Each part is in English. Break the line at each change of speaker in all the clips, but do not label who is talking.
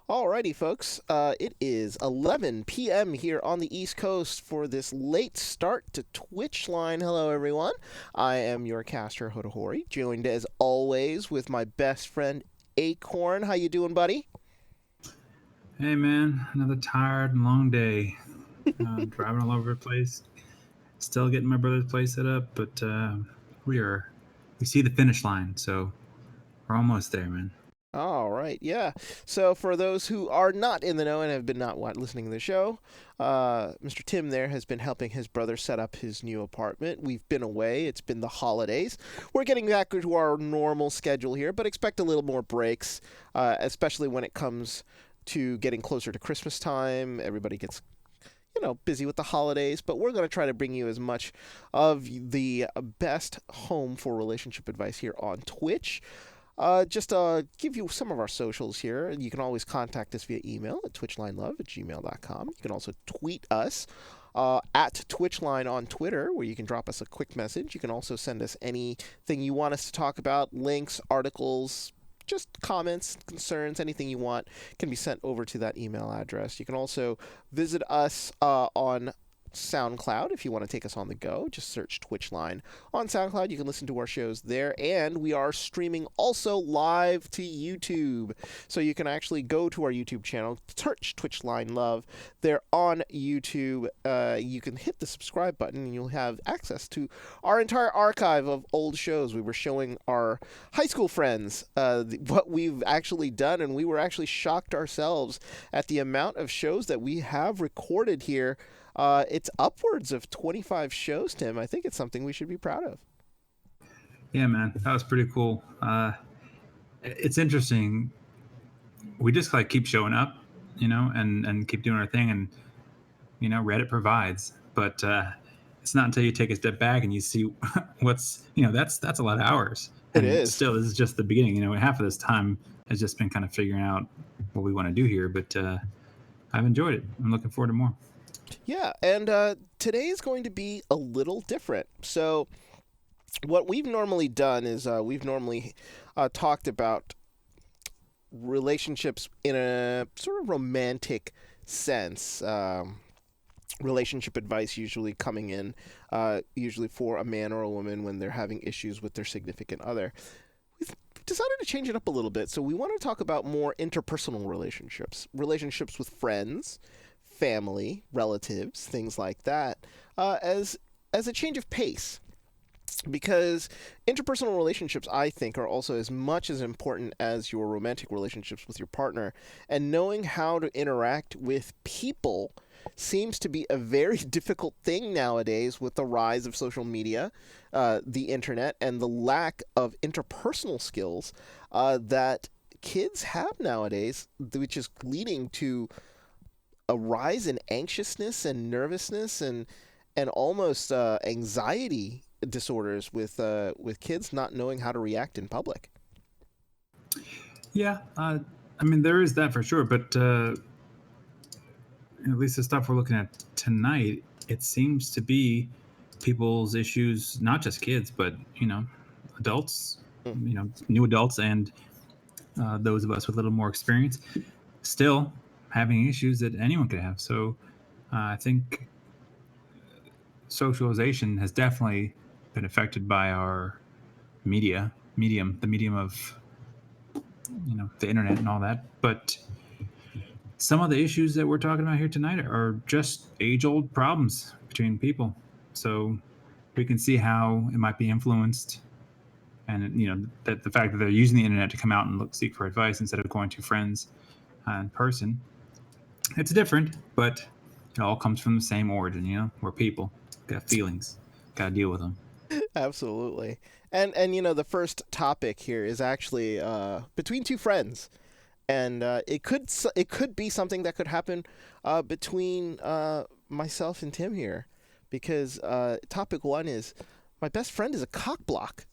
Alrighty, folks. It is 11 p.m. here on the East Coast for this late start to Twitch line. Hello, everyone. I am your caster, Hodahori, joined as always with my best friend, Acorn. How you doing, buddy?
Hey man, another tired and long day. Driving all over the place. Still getting my brother's place set up, but we see the finish line, so we're almost there, man.
All right, yeah. So for those who are not in the know and have been not listening to the show, Mr. Tim there has been helping his brother set up his new apartment. We've been away. It's been the holidays. We're getting back to our normal schedule here, but expect a little more breaks, especially when it comes to getting closer to Christmas time. Everybody gets busy with the holidays, but we're going to try to bring you as much of the best home for relationship advice here on Twitch. Just give you some of our socials here. You can always contact us via email at twitchlinelove@gmail.com. You can also tweet us at Twitchline on Twitter, where you can drop us a quick message. You can also send us anything you want us to talk about, links, articles, just comments, concerns, anything you want can be sent over to that email address. You can also visit us on SoundCloud if you want to take us on the go. Just search Twitchline on SoundCloud. You can listen to our shows there, and we are streaming also live to YouTube. So you can actually go to our YouTube channel, search Twitchline Love. They're on YouTube. You can hit the subscribe button, and you'll have access to our entire archive of old shows. We were showing our high school friends what we've actually done, and we were actually shocked ourselves at the amount of shows that we have recorded here. It's upwards of 25 shows, Tim. I think it's something we should be proud of.
Yeah, man, that was pretty cool. It's interesting. We just like keep showing up, and keep doing our thing, and Reddit provides. But it's not until you take a step back and you see what's that's a lot of hours.
It
And
is.
still, this is just the beginning. Half of this time has just been kind of figuring out what we want to do here. But I've enjoyed it. I'm looking forward to more.
Yeah, and today is going to be a little different. So, what we've normally done is we've normally talked about relationships in a sort of romantic sense. Relationship advice usually coming in, usually for a man or a woman when they're having issues with their significant other. We've decided to change it up a little bit. So, we want to talk about more interpersonal relationships, relationships with friends, family, relatives, things like that, as a change of pace. Because interpersonal relationships, I think, are also as much as important as your romantic relationships with your partner. And knowing how to interact with people seems to be a very difficult thing nowadays with the rise of social media, the internet, and the lack of interpersonal skills that kids have nowadays, which is leading to a rise in anxiousness and nervousness and almost anxiety disorders with kids not knowing how to react in public.
Yeah, I mean there is that for sure, but at least the stuff we're looking at tonight, it seems to be people's issues, not just kids, but adults,
Mm.
new adults, and those of us with a little more experience, still having issues that anyone could have. So I think socialization has definitely been affected by our the medium of the internet and all that. But some of the issues that we're talking about here tonight are just age-old problems between people. So we can see how it might be influenced, and that the fact that they're using the internet to come out and seek for advice instead of going to friends in person. It's different, but it all comes from the same origin. We're people, got feelings, got to deal with them.
Absolutely. And the first topic here is actually between two friends, and it could be something that could happen between myself and Tim here, because topic one is my best friend is a cock block.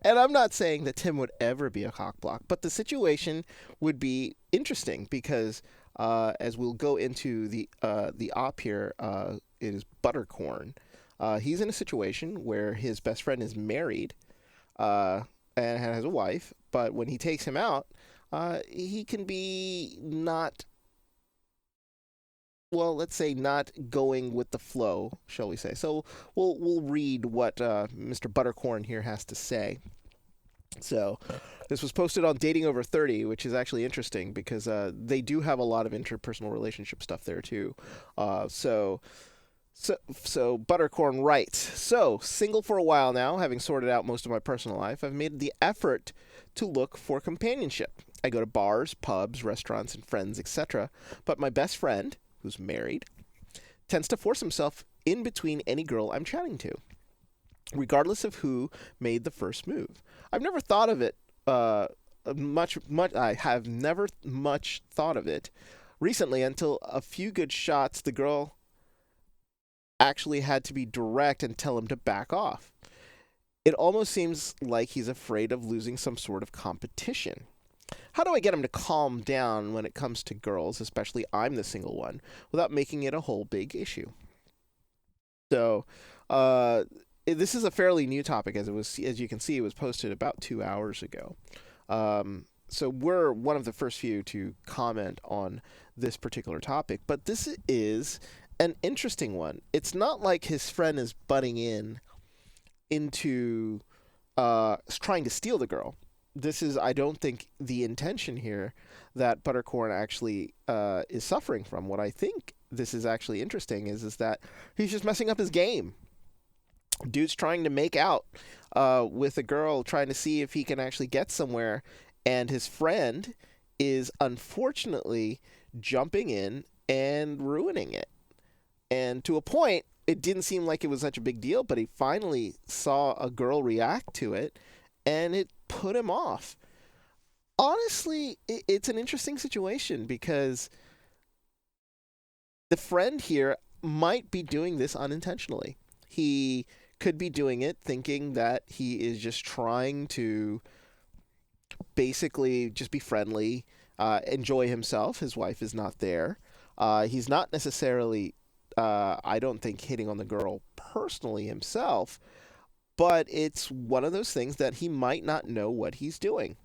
And I'm not saying that Tim would ever be a cock block, but the situation would be interesting because as we'll go into the op here, it is Buttercorn. He's in a situation where his best friend is married, and has a wife, but when he takes him out, he can be not, well, let's say not going with the flow, shall we say. So we'll read what Mr. Buttercorn here has to say. So this was posted on Dating Over 30, which is actually interesting because they do have a lot of interpersonal relationship stuff there too. So Buttercorn writes, so single for a while now, having sorted out most of my personal life, I've made the effort to look for companionship. I go to bars, pubs, restaurants, and friends, etc. But my best friend, who's married, tends to force himself in between any girl I'm chatting to, regardless of who made the first move. I've never thought of it much. I have never much thought of it recently until a few good shots. The girl actually had to be direct and tell him to back off. It almost seems like he's afraid of losing some sort of competition. How do I get him to calm down when it comes to girls, especially I'm the single one, without making it a whole big issue? So, this is a fairly new topic, as you can see, it was posted about 2 hours ago. So we're one of the first few to comment on this particular topic, but this is an interesting one. It's not like his friend is butting into trying to steal the girl. This is, I don't think, the intention here that Buttercorn actually is suffering from. What I think this is actually interesting is that he's just messing up his game. Dude's trying to make out with a girl, trying to see if he can actually get somewhere, and his friend is unfortunately jumping in and ruining it. And to a point, it didn't seem like it was such a big deal, but he finally saw a girl react to it, and it put him off. Honestly, it's an interesting situation because the friend here might be doing this unintentionally. He could be doing it thinking that he is just trying to basically just be friendly, enjoy himself. His wife is not there. He's not necessarily, I don't think, hitting on the girl personally himself, but it's one of those things that he might not know what he's doing.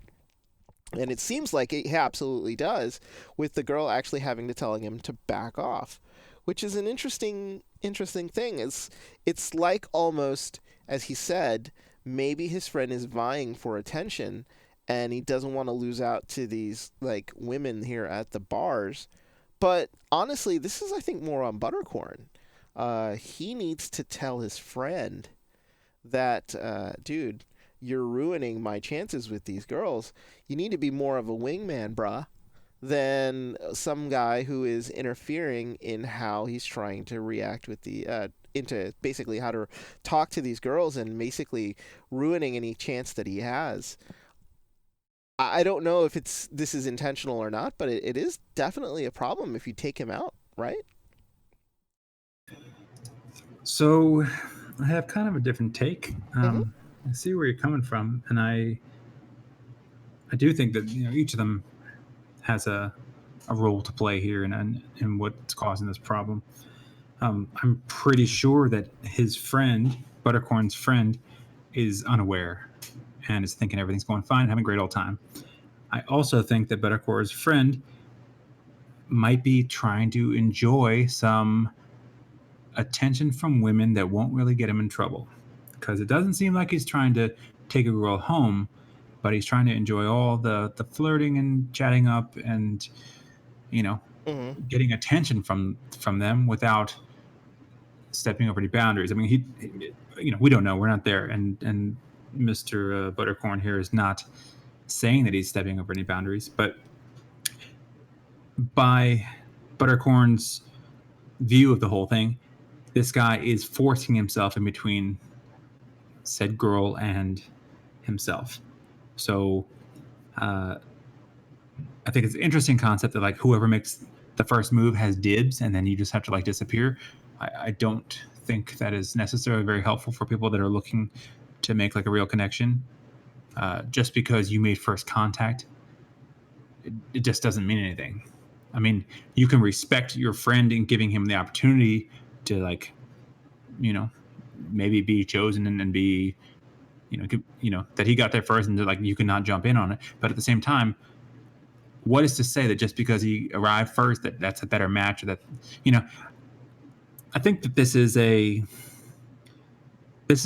And it seems like he absolutely does, with the girl actually having to telling him to back off, which is an interesting thing. It's like almost, as he said, maybe his friend is vying for attention, and he doesn't want to lose out to these like women here at the bars. But honestly, this is, I think, more on Buttercorn. He needs to tell his friend that, dude, you're ruining my chances with these girls. You need to be more of a wingman, bruh, than some guy who is interfering in how he's trying to react with into basically how to talk to these girls and basically ruining any chance that he has. I don't know if this is intentional or not, but it is definitely a problem if you take him out, right?
So I have kind of a different take.
Mm-hmm.
I see where you're coming from, and I do think that each of them has a role to play here in what's causing this problem. I'm pretty sure that his friend, Buttercorn's friend, is unaware and is thinking everything's going fine and having a great old time. I also think that Buttercorn's friend might be trying to enjoy some attention from women that won't really get him in trouble, because it doesn't seem like he's trying to take a girl home, but he's trying to enjoy all the flirting and chatting up and
Mm-hmm.
getting attention from them without stepping over any boundaries. I mean, we don't know, we're not there, and Mr. Buttercorn here is not saying that he's stepping over any boundaries, but by Buttercorn's view of the whole thing, this guy is forcing himself in between said girl and himself. So I think it's an interesting concept that like whoever makes the first move has dibs, and then you just have to like disappear. I don't think that is necessarily very helpful for people that are looking to make like a real connection. Just because you made first contact, it just doesn't mean anything. I mean, you can respect your friend in giving him the opportunity to like, maybe be chosen and be that he got there first, and like you cannot jump in on it. But at the same time, what is to say that just because he arrived first that's a better match? Or that I think that this is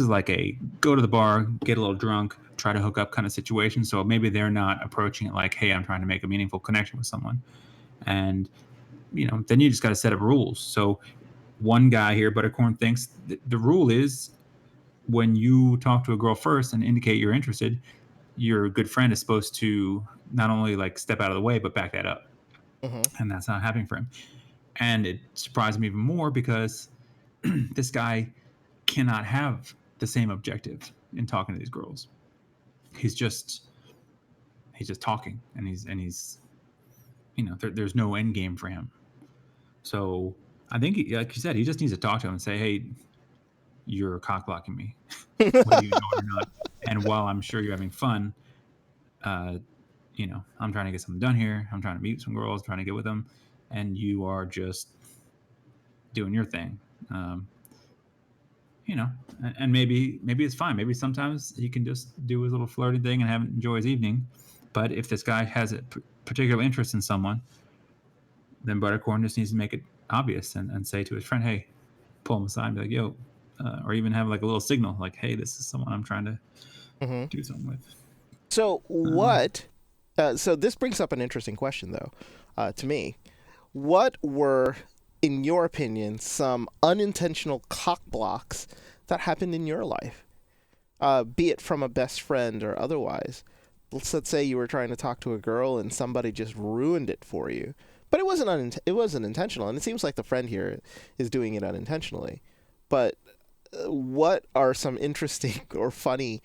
like a go to the bar, get a little drunk, try to hook up kind of situation. So maybe they're not approaching it like, hey, I'm trying to make a meaningful connection with someone. And, then you just got to set up rules. So one guy here, Buttercorn, thinks the rule is when you talk to a girl first and indicate you're interested, your good friend is supposed to not only like step out of the way, but back that up.
Mm-hmm.
And that's not happening for him. And it surprised me even more because this guy cannot have the same objective in talking to these girls. He's just talking, and he's there's no end game for him. So I think, like you said, he just needs to talk to him and say, hey, you're cock blocking me, whether you know it or not. And while I'm sure you're having fun, I'm trying to get something done here. I'm trying to meet some girls, trying to get with them, and you are just doing your thing. And maybe it's fine. Maybe sometimes he can just do his little flirty thing and enjoy his evening. But if this guy has a particular interest in someone, then Buttercorn just needs to make it obvious and say to his friend, hey, pull him aside and be like, yo, or even have like a little signal like, hey, this is someone I'm trying to
Mm-hmm.
do something with.
So so this brings up an interesting question, though, to me. What were, in your opinion, some unintentional cock blocks that happened in your life, be it from a best friend or otherwise? Let's say you were trying to talk to a girl and somebody just ruined it for you, but it wasn't intentional, and it seems like the friend here is doing it unintentionally. But what are some interesting or funny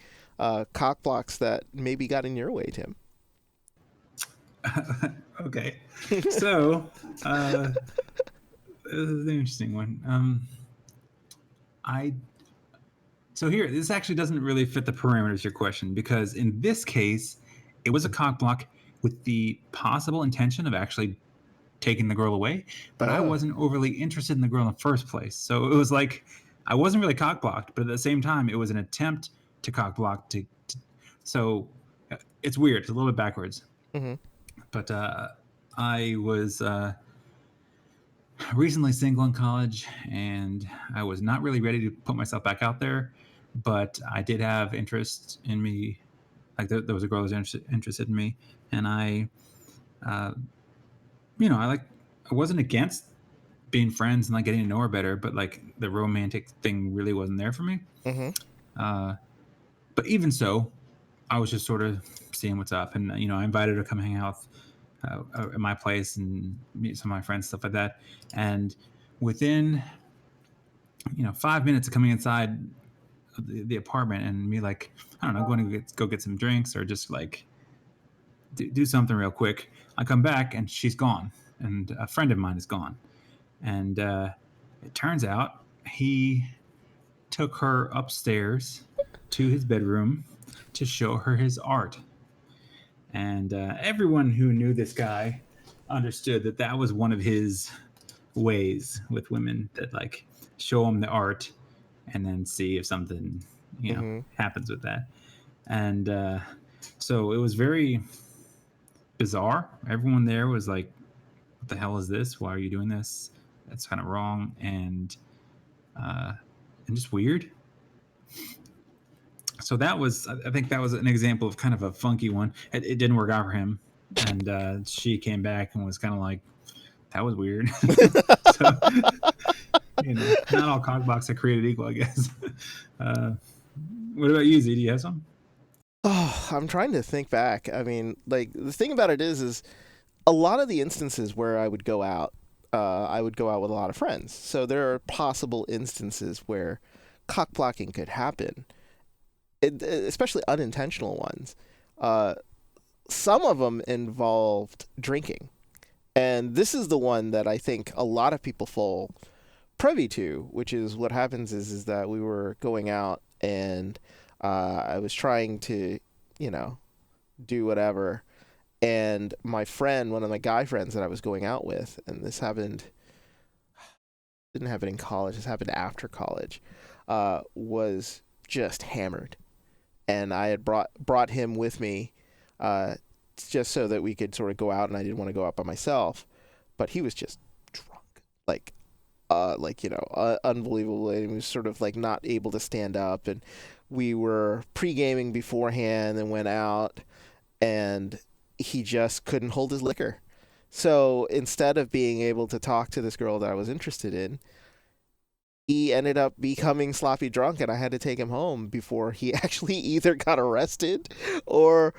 cock blocks that maybe got in your way, Tim?
Okay, so this is an interesting one. I So here, this actually doesn't really fit the parameters of your question, because in this case, it was a cock block with the possible intention of actually taking the girl away, but I
Oh.
wasn't overly interested in the girl in the first place. So it was like I wasn't really cock blocked, but at the same time, it was an attempt to cock block. So it's weird. It's a little bit backwards.
Mm-hmm.
But I was recently single in college, and I was not really ready to put myself back out there, but I did have interest in me. Like there was a girl who was interested in me, and uh, I wasn't against being friends and like getting to know her better, but like the romantic thing really wasn't there for me.
Mm-hmm.
Uh, but even so, I was just sort of seeing what's up, and I invited her to come hang out at my place and meet some of my friends, stuff like that. And within 5 minutes of coming inside the apartment and me like, I don't know, going to go get some drinks or just like do something real quick, I come back and she's gone, and a friend of mine is gone. And it turns out he took her upstairs to his bedroom to show her his art. And everyone who knew this guy understood that that was one of his ways with women, that like show them the art and then see if something
Mm-hmm.
happens with that. And so it was very bizarre. Everyone there was like, what the hell is this? Why are you doing this? That's kind of wrong and just weird. So I think that was an example of kind of a funky one. It didn't work out for him, and she came back and was kind of like, that was weird. So not all cockblocks are created equal, I guess. uh, what about you, Z? Do you have some?
Oh, I'm trying to think back. I mean, like the thing about it is a lot of the instances where I would go out with a lot of friends. So there are possible instances where cock blocking could happen, especially unintentional ones. Uh, some of them involved drinking, and this is the one that I think a lot of people fall privy to, which is what happens is that we were going out and I was trying to, you know, do whatever. And my friend, one of my guy friends that I was going out with, and this happened, didn't happen in college, this happened after college, was just hammered. and I had brought him with me, uh, just so that we could sort of go out, and I didn't want to go out by myself. But he was just drunk, unbelievable. And he was sort of like not able to stand up, and we were pre-gaming beforehand and went out, and he just couldn't hold his liquor. So instead of being able to talk to this girl that I was interested in, he ended up becoming sloppy drunk, and I had to take him home before he actually either got arrested or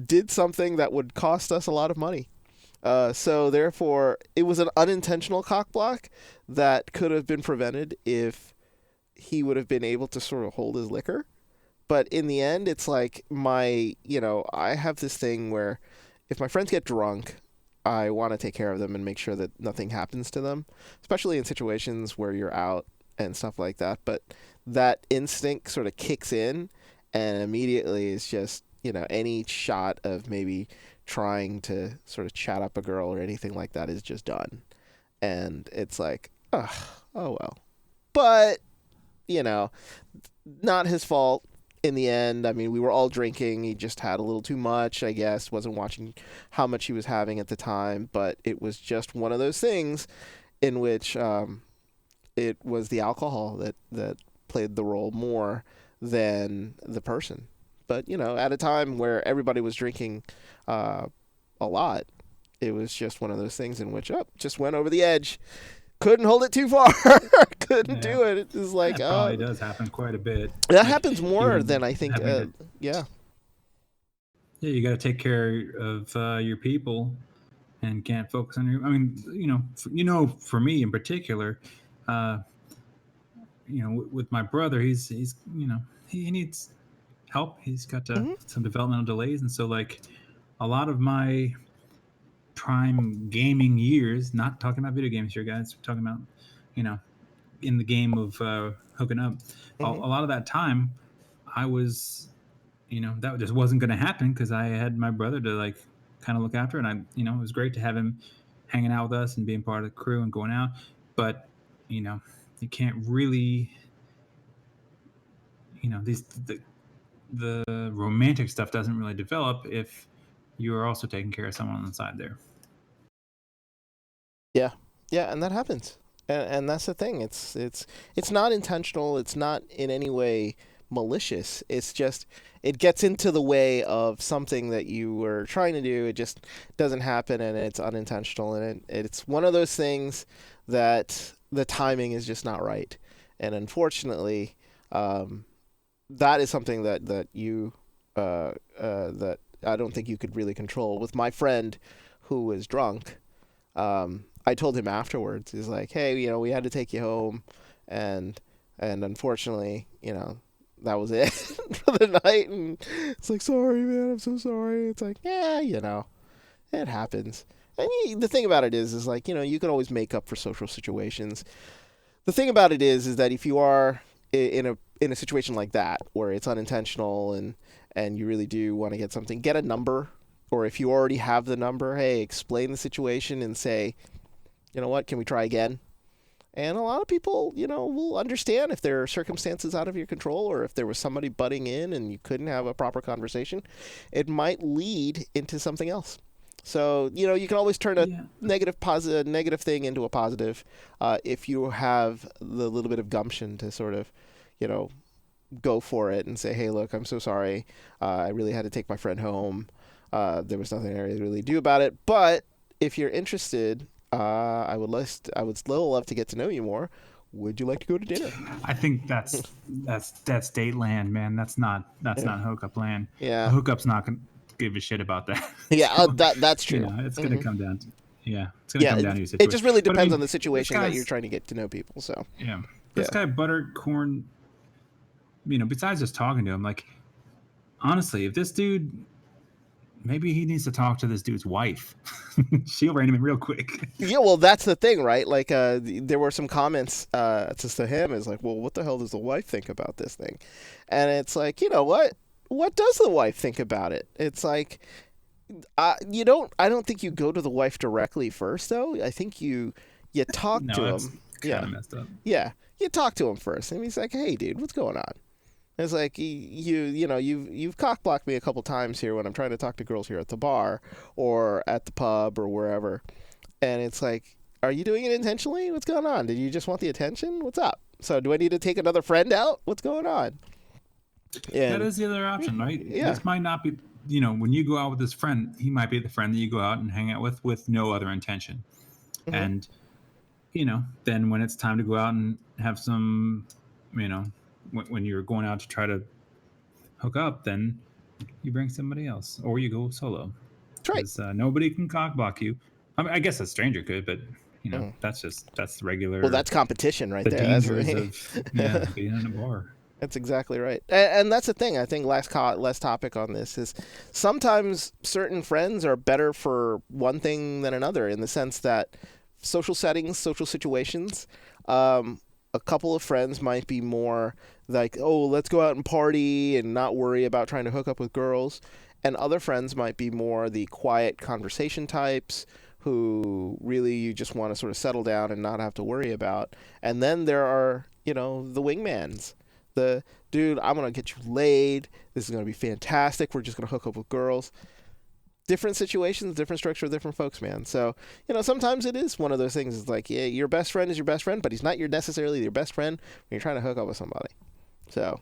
did something that would cost us a lot of money. So therefore, it was an unintentional cock block that could have been prevented if he would have been able to sort of hold his liquor. But in the end, it's like I have this thing where if my friends get drunk, I want to take care of them and make sure that nothing happens to them, especially in situations where you're out and stuff like that. But that instinct sort of kicks in, and immediately it's just, any shot of maybe trying to sort of chat up a girl or anything like that is just done. And it's like, oh well. But, not his fault in the end. I mean, we were all drinking. He just had a little too much, I guess. Wasn't watching how much he was having at the time. But it was just one of those things in which it was the alcohol that played the role more than the person. But, at a time where everybody was drinking a lot, it was just one of those things in which, just went over the edge. Couldn't hold it too far. Couldn't do it. It was like,
that probably does happen quite a bit.
That happens more than I think. Yeah.
Yeah, you got to take care of your people, and can't focus on your. I mean, for me in particular, with my brother, he's he needs help. He's got some developmental delays, and so like a lot of my prime gaming years, not talking about video games here, guys, we're talking about, in the game of hooking up, a lot of that time I was, that just wasn't going to happen because I had my brother to like kind of look after, and it was great to have him hanging out with us and being part of the crew and going out, but you can't really, the romantic stuff doesn't really develop if you're also taking care of someone on the side there.
Yeah, and that happens, and that's the thing. It's not intentional. It's not in any way malicious. It's just it gets into the way of something that you were trying to do. It just doesn't happen, and it's unintentional. And it's one of those things that the timing is just not right, and unfortunately, that is something that you that I don't think you could really control. With my friend who was drunk, I told him afterwards, he's like, hey, we had to take you home, and unfortunately, that was it for the night. And it's like, sorry, man, I'm so sorry. It's like, yeah, it happens. And the thing about it is like, you can always make up for social situations. The thing about it is that if you are in a situation like that where it's unintentional and you really do want to get something, get a number, or if you already have the number, hey, explain the situation and say, you know what, can we try again? And a lot of people, will understand if there are circumstances out of your control, or if there was somebody butting in and you couldn't have a proper conversation. It might lead into something else. So, you can always turn a negative thing into a positive if you have the little bit of gumption to sort of, go for it and say, hey, look, I'm so sorry. I really had to take my friend home. There was nothing I really do about it. But if you're interested, I would still love to get to know you more. Would you like to go to dinner?
I think that's date land, man. That's not hookup land.
Yeah.
A hookup's not gonna give a shit about that.
Yeah, so, that's true.
It's gonna come down to it's gonna come down to your situation.
It just really depends on the situation that you're trying to get to know people. So
this guy Buttercorn, besides just talking to him, like honestly, if this dude, maybe he needs to talk to this dude's wife. She'll rein him in real quick.
Yeah, well, that's the thing, right? Like, there were some comments just to him is like, well, what the hell does the wife think about this thing? And it's like, you know what? What does the wife think about it? It's like, I don't think you go to the wife directly first, though. I think you talk to him.
Kind of messed up.
Yeah, you talk to him first, and he's like, hey, dude, what's going on? It's like you've cock blocked me a couple times here when I'm trying to talk to girls here at the bar or at the pub or wherever, and it's like, are you doing it intentionally? What's going on? Did you just want the attention? What's up? So do I need to take another friend out? What's going on?
That
And
is the other option, right?
yeah,
This might not be, when you go out with this friend, he might be the friend that you go out and hang out with no other intention.
hmm
And, then when it's time to go out and have some, you know, when you're going out to try to hook up, then you bring somebody else or you go solo
that's right.
because nobody can cockblock you. I mean, I guess a stranger could, but,
Mhm.
that's the
Well,
regular,
that's competition right
the
there.
dangers of, yeah, being in a bar.
That's exactly right. And that's the thing. I think last topic on this is sometimes certain friends are better for one thing than another in the sense that social settings, social situations, a couple of friends might be more like, oh, let's go out and party and not worry about trying to hook up with girls. And other friends might be more the quiet conversation types who really you just want to sort of settle down and not have to worry about. And then there are, the wingmans, the dude, I'm gonna get you laid. This is gonna be fantastic. We're just gonna hook up with girls. Different situations, different structure, different folks, man. So sometimes it is one of those things. It's like, yeah, your best friend is your best friend, but he's not necessarily your best friend when you're trying to hook up with somebody. So,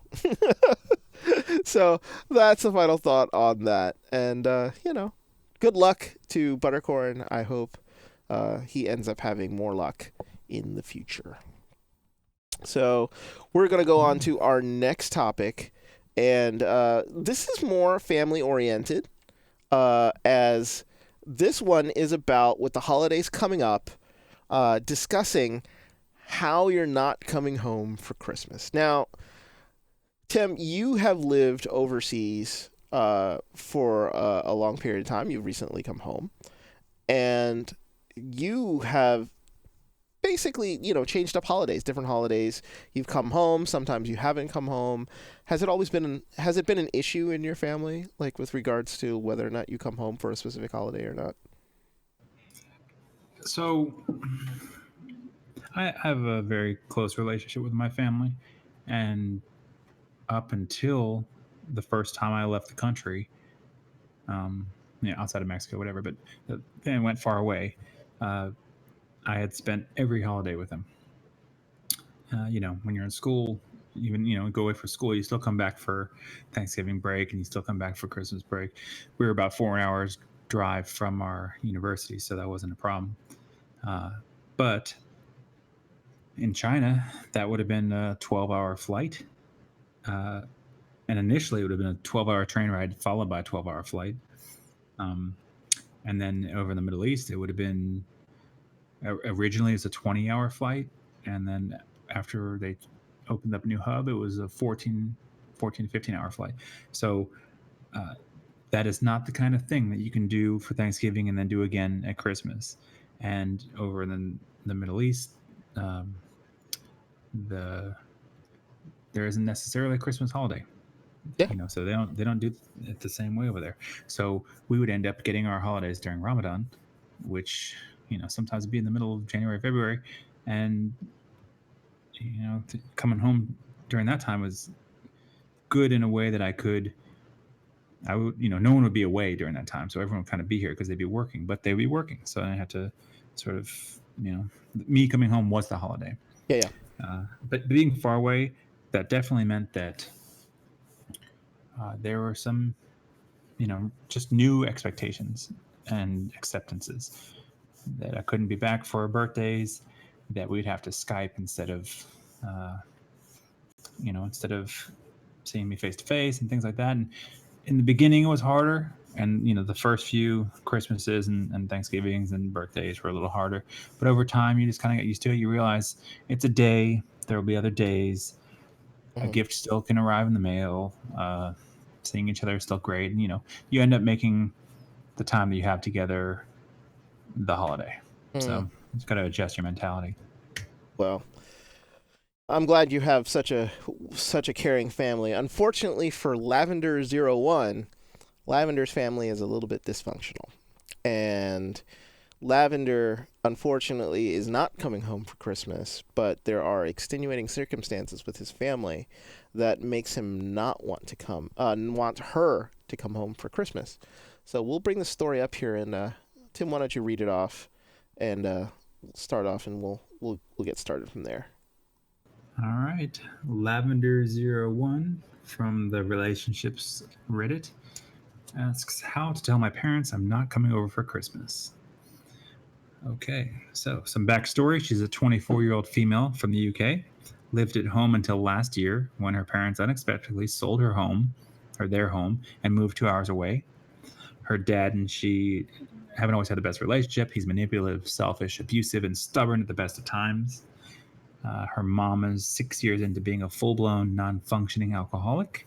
so that's the final thought on that. And good luck to Buttercorn. I hope he ends up having more luck in the future. So we're going to go on
Yeah.
to our next topic. And this is more family oriented, as this one is about, with the holidays coming up, discussing how you're not coming home for Christmas. Now, Tim, you have lived overseas for a long period of time. You've recently come home. And you have basically, changed up holidays, different holidays. You've come home. Sometimes you haven't come home. Has it been an issue in your family, like with regards to whether or not you come home for a specific holiday or not?
So I have a very close relationship with my family, and up until the first time I left the country, um, outside of Mexico, whatever, but and went far away. Uh, I had spent every holiday with them. When you're in school, even go away for school, you still come back for Thanksgiving break, and you still come back for Christmas break. We were about 4 hours drive from our university, so that wasn't a problem. But in China, that would have been a 12-hour flight. Uh, and initially, it would have been a 12-hour train ride followed by a 12-hour flight. Um, and then over in the Middle East, it would have been originally it's a 20-hour flight. And then after they opened up a new hub, it was a 14 to 15-hour flight. So uh, that is not the kind of thing that you can do for Thanksgiving and then do again at Christmas. And over in the Middle East, um, the there isn't necessarily a Christmas holiday,
Yeah.
so they don't do it the same way over there. So we would end up getting our holidays during Ramadan, which sometimes be in the middle of January, February, and coming home during that time was good in a way that I would, no one would be away during that time, so everyone would kind of be here because they'd be working, but they'd be working, so I had to sort of, me coming home was the holiday.
Yeah, yeah.
But being far away, that definitely meant that there were some, just new expectations and acceptances that I couldn't be back for birthdays, that we'd have to Skype uh, instead of seeing me face to face and things like that. And in the beginning, it was harder. And, the first few Christmases and Thanksgivings and birthdays were a little harder. But over time, you just kind of get used to it. You realize it's a day. There will be other days. A
hmm
gift still can arrive in the mail. Seeing each other is still great. And, you end up making the time that you have together the holiday.
Mm.
So you just got to adjust your mentality.
Well, I'm glad you have such a caring family. Unfortunately for Lavender 01, Lavender's family is a little bit dysfunctional. And Lavender, unfortunately, is not coming home for Christmas, but there are extenuating circumstances with his family that makes him not want to want her to come home for Christmas. So we'll bring the story up here, and Tim, why don't you read it off, and we'll start off, and we'll get started from there.
All right. Lavender01 from the Relationships Reddit asks how to tell my parents I'm not coming over for Christmas. Okay, so some backstory. She's a 24-year-old female from the UK, lived at home until last year when her parents unexpectedly sold her home, or their home, and moved 2 hours away. Her dad and she haven't always had the best relationship. He's manipulative, selfish, abusive, and stubborn at the best of times. Her mom is 6 years into being a full blown, non functioning alcoholic.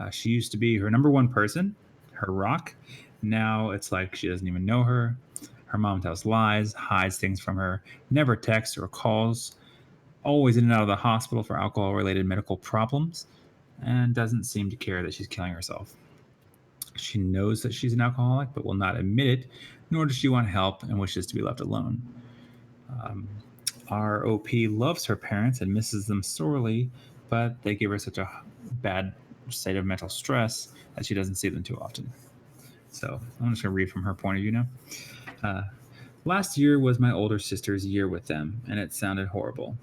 She used to be her number one person, her rock. Now it's like she doesn't even know her. Her mom tells lies, hides things from her, never texts or calls, always in and out of the hospital for alcohol related medical problems, and doesn't seem to care that she's killing herself. She knows that she's an alcoholic, but will not admit it, nor does she want help and wishes to be left alone. Um, our OP loves her parents and misses them sorely, but they give her such a bad state of mental stress that she doesn't see them too often. So I'm just going to read from her point of view now. Uh, Last year was my older sister's year with them, and it sounded horrible.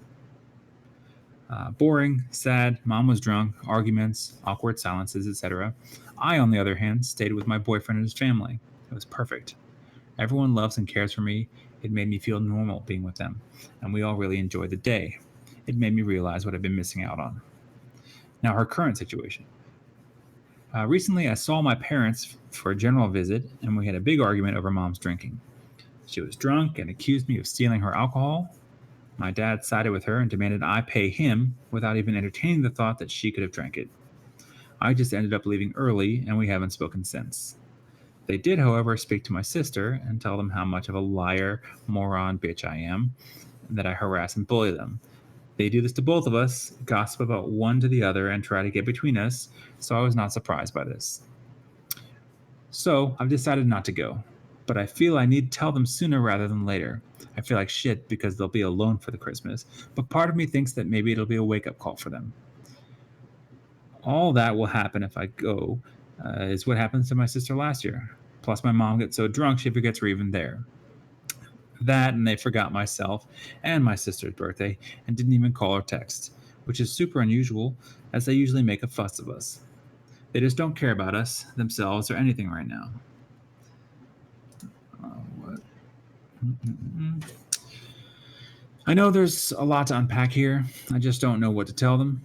Boring, sad, mom was drunk, arguments, awkward silences, etc. I, on the other hand, stayed with my boyfriend and his family. It was perfect. Everyone loves and cares for me. It made me feel normal being with them, and we all really enjoyed the day. It made me realize what I've been missing out on. Now, her current situation. Recently, I saw my parents for a general visit, and we had a big argument over mom's drinking. She was drunk and accused me of stealing her alcohol. My dad sided with her and demanded I pay him without even entertaining the thought that she could have drank it. I just ended up leaving early, and we haven't spoken since. They did, however, speak to my sister and tell them how much of a liar, moron, bitch I am, and that I harass and bully them. They do this to both of us, gossip about one to the other, and try to get between us, so I was not surprised by this. So I've decided not to go, but I feel I need to tell them sooner rather than later. I feel like shit because they'll be alone for the Christmas, but part of me thinks that maybe it'll be a wake up call for them. All that will happen if I go, is what happened to my sister last year. Plus, my mom gets so drunk she forgets we're even there. That, and they forgot myself and my sister's birthday and didn't even call or text, which is super unusual as they usually make a fuss of us. They just don't care about us, themselves, or anything right now. What? I know there's a lot to unpack here. I just don't know what to tell them.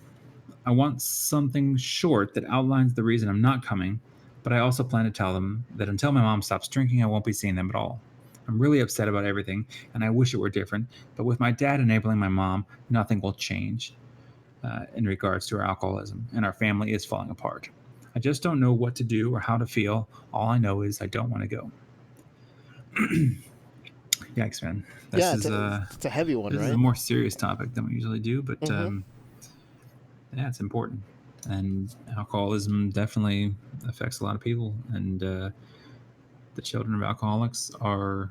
I want something short that outlines the reason I'm not coming, but I also plan to tell them that until my mom stops drinking, I won't be seeing them at all. I'm really upset about everything, and I wish it were different, but with my dad enabling my mom, nothing will change in regards to her alcoholism, and our family is falling apart. I just don't know what to do or how to feel. All I know is I don't want to go. Yikes, man.
Yeah,
This is
it's a heavy one,
this is a
right?
more serious topic than we usually do, but
Mm-hmm.
yeah, it's important. And alcoholism definitely affects a lot of people. And the children of alcoholics are,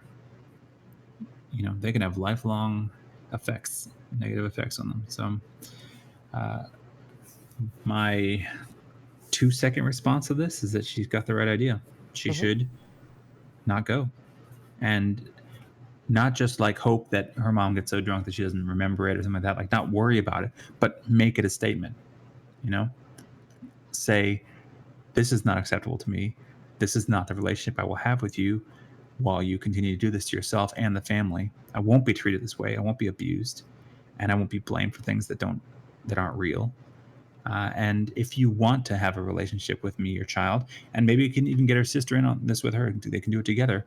they can have lifelong effects, negative effects on them. So, uh, my 2-second response to this is that she's got the right idea. She
Mm-hmm.
should not go. And not just like hope that her mom gets so drunk that she doesn't remember it or something like that. Like, not worry about it, but make it a statement, you know? Say, this is not acceptable to me. This is not the relationship I will have with you while you continue to do this to yourself and the family. I won't be treated this way. I won't be abused, and I won't be blamed for things that aren't real. And if you want to have a relationship with me, your child, and maybe you can even get her sister in on this with her, they can do it together.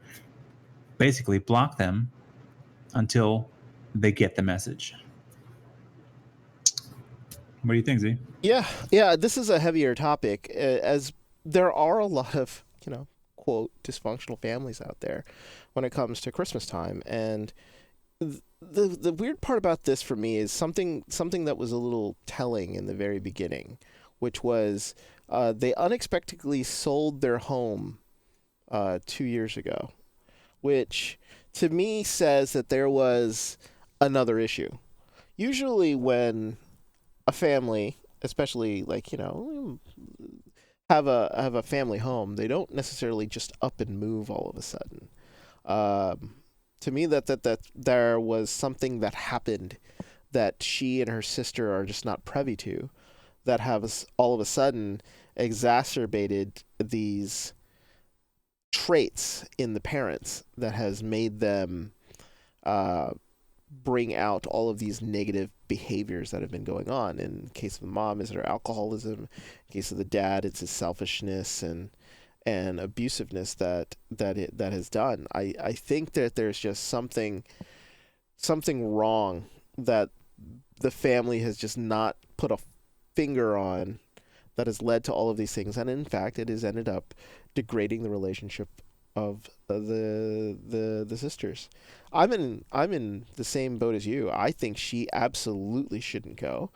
Basically, block them until they get the message. What do you think, Z?
Yeah, yeah. This is a heavier topic, as there are a lot of quote dysfunctional families out there when it comes to Christmas time, and the weird part about this for me is something that was a little telling in the very beginning, which was they unexpectedly sold their home 2 years ago. which to me says that there was another issue. Usually, when a family, especially like have a family home, they don't necessarily just up and move all of a sudden. Um, to me, that there was something that happened that she and her sister are just not privy to, that have all of a sudden exacerbated these traits in the parents that has made them uh, bring out all of these negative behaviors that have been going on. In case of the mom, is her alcoholism. In case of the dad, it's his selfishness and abusiveness that has done. I think that there's just something wrong that the family has just not put a finger on, that has led to all of these things, and in fact it has ended up degrading the relationship of the sisters. I'm in the same boat as you. I think she absolutely shouldn't go,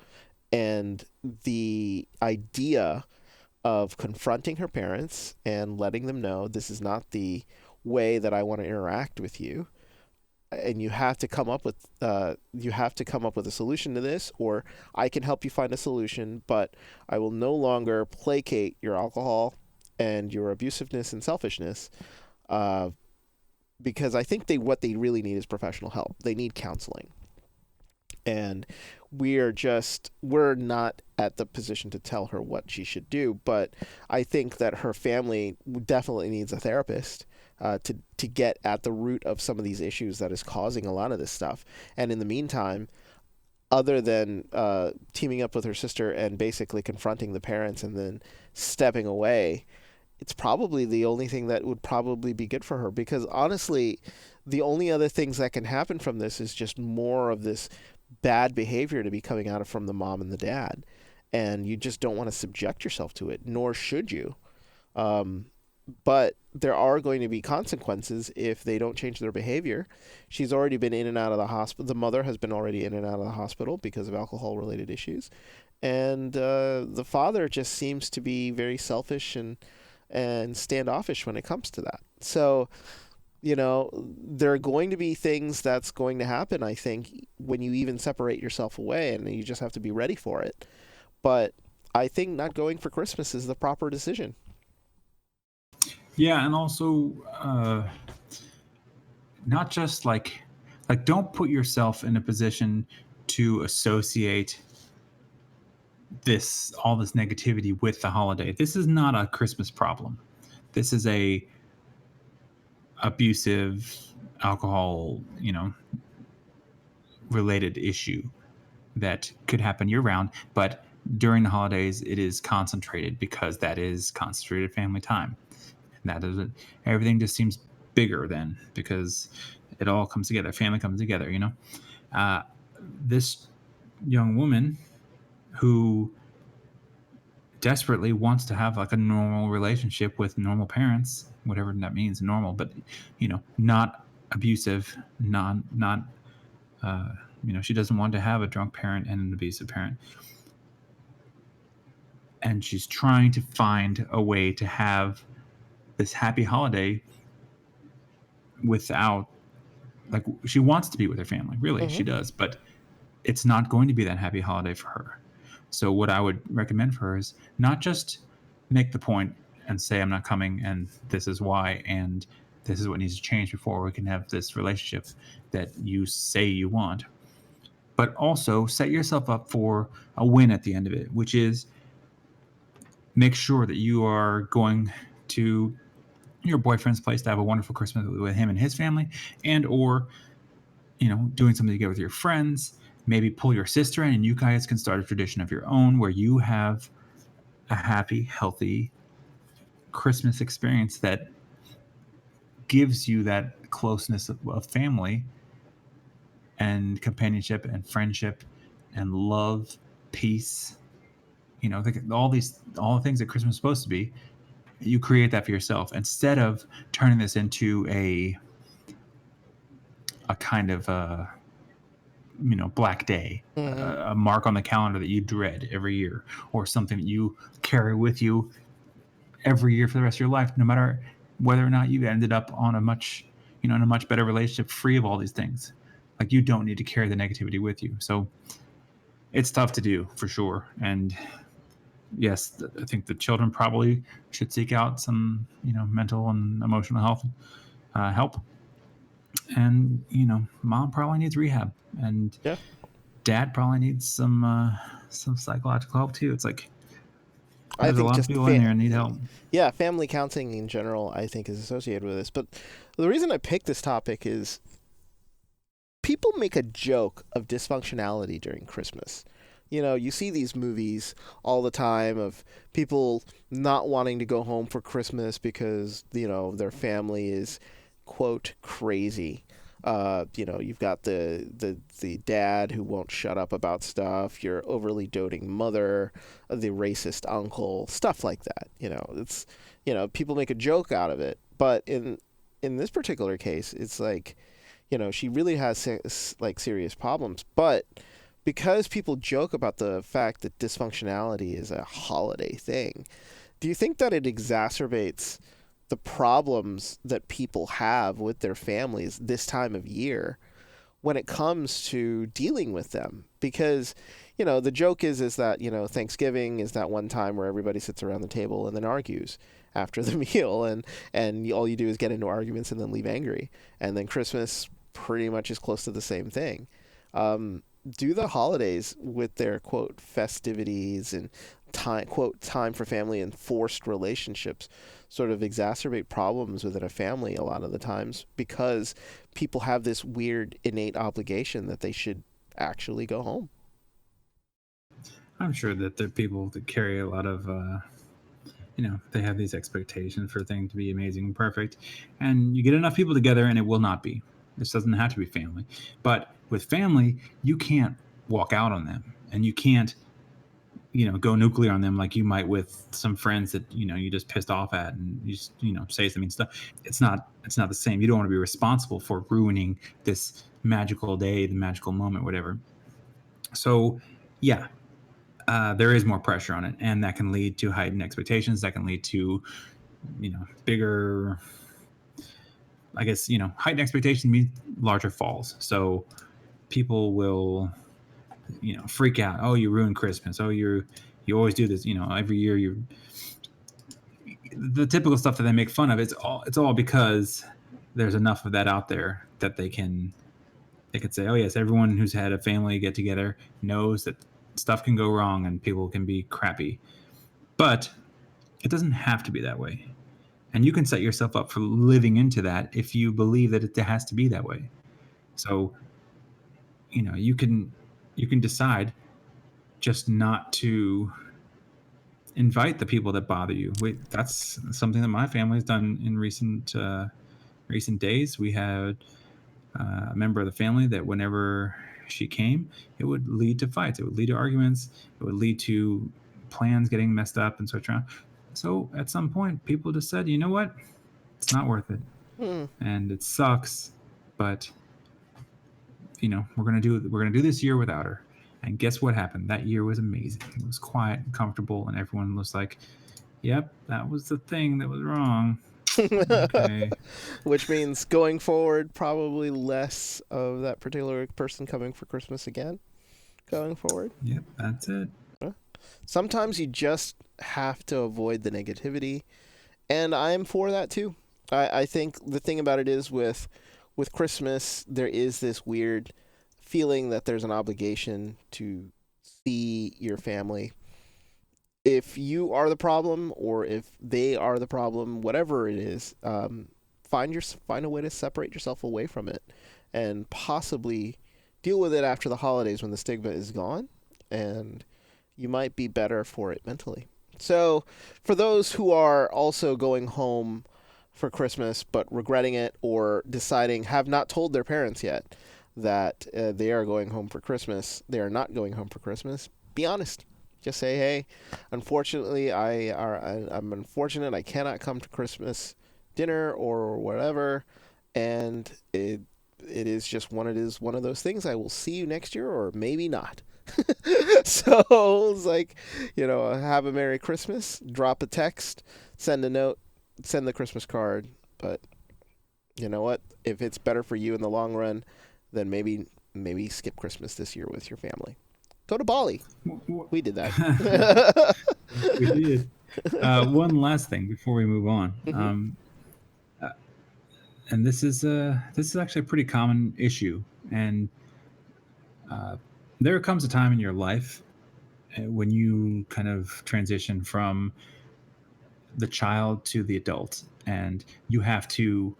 and the idea of confronting her parents and letting them know this is not the way that I want to interact with you, and you have to come up with a solution to this, or I can help you find a solution, but I will no longer placate your alcohol and your abusiveness and selfishness, uh, because I think what they really need is professional help. They need counseling, and we're not at the position to tell her what she should do. But I think that her family definitely needs a therapist, to get at the root of some of these issues that is causing a lot of this stuff. And in the meantime, other than teaming up with her sister and basically confronting the parents and then stepping away, it's probably the only thing that would probably be good for her, because honestly, the only other things that can happen from this is just more of this bad behavior to be coming out of from the mom and the dad, and you just don't want to subject yourself to it, nor should you. um, but there are going to be consequences if they don't change their behavior. She's already been in and out of the hospital. The mother has been already in and out of the hospital because of alcohol related issues, and the father just seems to be very selfish and standoffish when it comes to that. So, there are going to be things that's going to happen, I think, when you even separate yourself away, and you just have to be ready for it. But I think not going for Christmas is the proper decision.
Yeah, and also not just like don't put yourself in a position to associate this negativity with the holiday. This is not a Christmas problem. This is a abusive alcohol, related issue that could happen year round, but during the holidays it is concentrated because that is concentrated family time. And that is it. Everything just seems bigger then because it all comes together. Family comes together. Uh, this young woman who desperately wants to have like a normal relationship with normal parents, whatever that means, normal, but not abusive, not uh, she doesn't want to have a drunk parent and an abusive parent, and she's trying to find a way to have this happy holiday without, like, she wants to be with her family, really,
Mm-hmm.
she does, but it's not going to be that happy holiday for her. So what I would recommend for her is not just make the point and say I'm not coming and this is why and this is what needs to change before we can have this relationship that you say you want, but also set yourself up for a win at the end of it, which is make sure that you are going to your boyfriend's place to have a wonderful Christmas with him and his family, and or doing something together with your friends. Maybe pull your sister in, and you guys can start a tradition of your own where you have a happy, healthy Christmas experience that gives you that closeness of family and companionship and friendship and love, peace. All the things that Christmas is supposed to be. You create that for yourself instead of turning this into a kind of black day,
Mm-hmm.
a mark on the calendar that you dread every year, or something that you carry with you every year for the rest of your life, no matter whether or not you ended up on a much in a much better relationship, free of all these things. Like, you don't need to carry the negativity with you. So it's tough to do for sure. And yes, I think the children probably should seek out some, mental and emotional health help. And mom probably needs rehab, and
Yeah.
dad probably needs some psychological help too. It's like
I
there's a
think
lot of
just
people in there and need help.
yeah, family counseling in general, I think, is associated with this. But the reason I picked this topic is people make a joke of dysfunctionality during Christmas. You see these movies all the time of people not wanting to go home for Christmas because, their family is, quote, crazy. You've got the dad who won't shut up about stuff, your overly doting mother, the racist uncle, stuff like that. It's, people make a joke out of it. But in this particular case, it's like, she really has like serious problems. But because people joke about the fact that dysfunctionality is a holiday thing, do you think that it exacerbates the problems that people have with their families this time of year when it comes to dealing with them? Because, the joke is that, Thanksgiving is that one time where everybody sits around the table and then argues after the meal, and all you do is get into arguments and then leave angry. And then Christmas pretty much is close to the same thing. Do the holidays with their, quote, festivities and time, quote, time for family and forced relationships sort of exacerbate problems within a family a lot of the times because people have this weird innate obligation that they should actually go home?
I'm sure that there are people that carry a lot of they have these expectations for things to be amazing and perfect, and you get enough people together and it will not be. This doesn't have to be family, but with family you can't walk out on them, and you can't go nuclear on them like you might with some friends that you just pissed off at, and you just say some mean stuff. It's not the same. You don't want to be responsible for ruining this magical day, the magical moment, whatever. So yeah, there is more pressure on it, and that can lead to heightened expectations. That can lead to bigger, I guess, heightened expectations means larger falls. So people will freak out. Oh, you ruined Christmas. Oh, you always do this. Every year you, the typical stuff that they make fun of. It's all because there's enough of that out there that they can say, oh yes, everyone who's had a family get together knows that stuff can go wrong and people can be crappy. But it doesn't have to be that way. And you can set yourself up for living into that if you believe that it has to be that way. So, you can decide just not to invite the people that bother you. That's something that my family's done in recent days. We had a member of the family that whenever she came, it would lead to fights. It would lead to arguments. It would lead to plans getting messed up and such. So at some point, people just said, you know what? It's not worth it. And it sucks, but we're gonna do this year without her. And guess what happened? That year was amazing. It was quiet and comfortable, and everyone was like, yep, that was the thing that was wrong. Okay.
Which means going forward, probably less of that particular person coming for Christmas again. Going forward.
Yep, that's it.
Sometimes you just have to avoid the negativity, and I'm for that too. I think the thing about it is with Christmas, there is this weird feeling that there's an obligation to see your family. If you are the problem, or if they are the problem, whatever it is, find a way to separate yourself away from it, and possibly deal with it after the holidays when the stigma is gone, and you might be better for it mentally. So, for those who are also going home for Christmas but regretting it, or deciding, have not told their parents yet that they are going home for Christmas, they are not going home for Christmas, be honest. Just say, hey, unfortunately, I'm unfortunate. I cannot come to Christmas dinner or whatever, and it is just one of those things. I will see you next year, or maybe not. So it's like, have a Merry Christmas, drop a text, send a note, send the Christmas card, but you know what? If it's better for you in the long run, then maybe skip Christmas this year with your family. Go to Bali. We did that.
We did. One last thing before we move on,
Hmm.
uh, and this is actually a pretty common issue, and uh, there comes a time in your life when you kind of transition from the child to the adult, and you have to